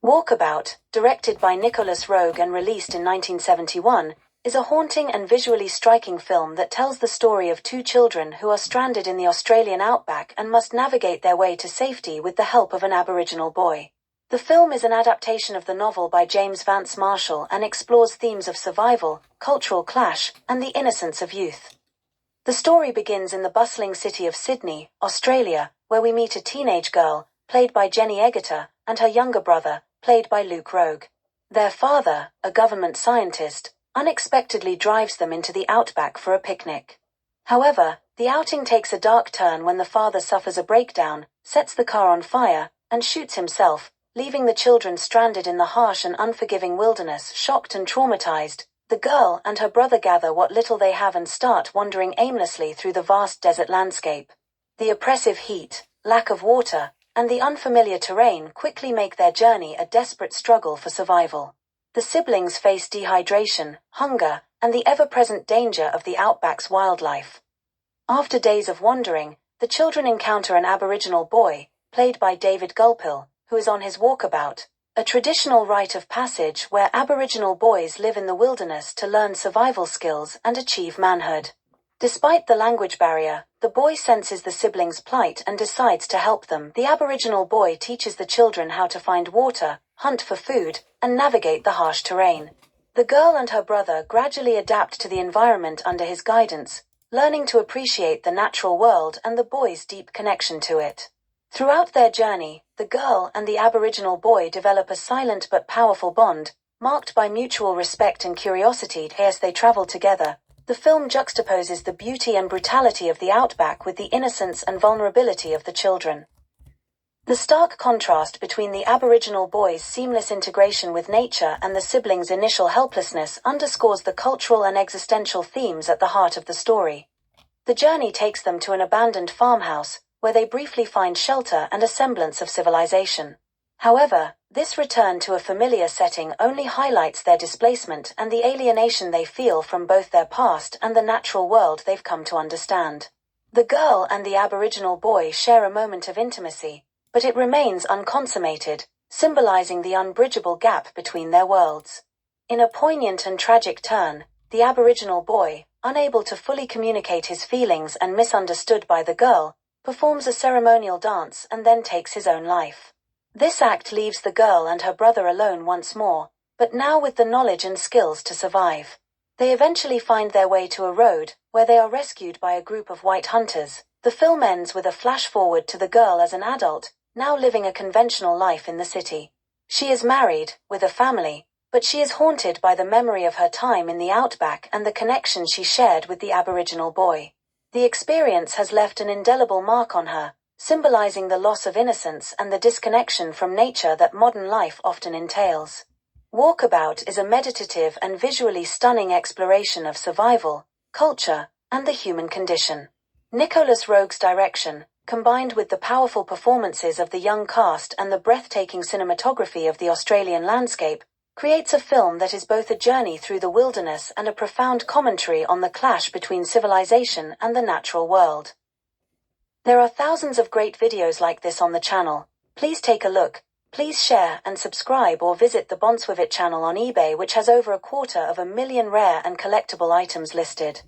Walkabout, directed by Nicolas and released in 1971, is a haunting and visually striking film that tells the story of two children who are stranded in the Australian outback and must navigate their way to safety with the help of an Aboriginal boy. The film is an adaptation of the novel by James Vance Marshall and explores themes of survival, cultural clash, and the innocence of youth. The story begins in the bustling city of Sydney, Australia, where we meet a teenage girl, played by Jenny Egerter, and her younger brother, played by Luke Roeg. Their father, a government scientist, unexpectedly drives them into the outback for a picnic. However, the outing takes a dark turn when the father suffers a breakdown, sets the car on fire, and shoots himself, leaving the children stranded in the harsh and unforgiving wilderness, shocked and traumatized. The girl and her brother gather what little they have and start wandering aimlessly through the vast desert landscape. The oppressive heat, lack of water, and the unfamiliar terrain quickly make their journey a desperate struggle for survival. The siblings face dehydration, hunger, and the ever-present danger of the outback's wildlife. After days of wandering, the children encounter an Aboriginal boy, played by David Gulpil, who is on his walkabout, a traditional rite of passage where Aboriginal boys live in the wilderness to learn survival skills and achieve manhood. Despite the language barrier, the boy senses the siblings' plight and decides to help them. The Aboriginal boy teaches the children how to find water, hunt for food, and navigate the harsh terrain. The girl and her brother gradually adapt to the environment under his guidance, learning to appreciate the natural world and the boy's deep connection to it. Throughout their journey, the girl and the Aboriginal boy develop a silent but powerful bond, marked by mutual respect and curiosity as they travel together. The film juxtaposes the beauty and brutality of the outback with the innocence and vulnerability of the children. The stark contrast between the Aboriginal boy's seamless integration with nature and the siblings' initial helplessness underscores the cultural and existential themes at the heart of the story. The journey takes them to an abandoned farmhouse, where they briefly find shelter and a semblance of civilization. However, this return to a familiar setting only highlights their displacement and the alienation they feel from both their past and the natural world they've come to understand. The girl and the Aboriginal boy share a moment of intimacy, but it remains unconsummated, symbolizing the unbridgeable gap between their worlds. In a poignant and tragic turn, the Aboriginal boy, unable to fully communicate his feelings and misunderstood by the girl, performs a ceremonial dance and then takes his own life. This act leaves the girl and her brother alone once more, but now with the knowledge and skills to survive. They eventually find their way to a road, where they are rescued by a group of white hunters. The film ends with a flash forward to the girl as an adult, now living a conventional life in the city. She is married, with a family, but she is haunted by the memory of her time in the outback and the connection she shared with the Aboriginal boy. The experience has left an indelible mark on her, symbolizing the loss of innocence and the disconnection from nature that modern life often entails. Walkabout is a meditative and visually stunning exploration of survival, culture, and the human condition. Nicolas Roeg's direction, combined with the powerful performances of the young cast and the breathtaking cinematography of the Australian landscape, creates a film that is both a journey through the wilderness and a profound commentary on the clash between civilization and the natural world. There are thousands of great videos like this on the channel. Please take a look. Please share and subscribe or visit the Bonswivit channel on eBay, which has over 250,000 rare and collectible items listed.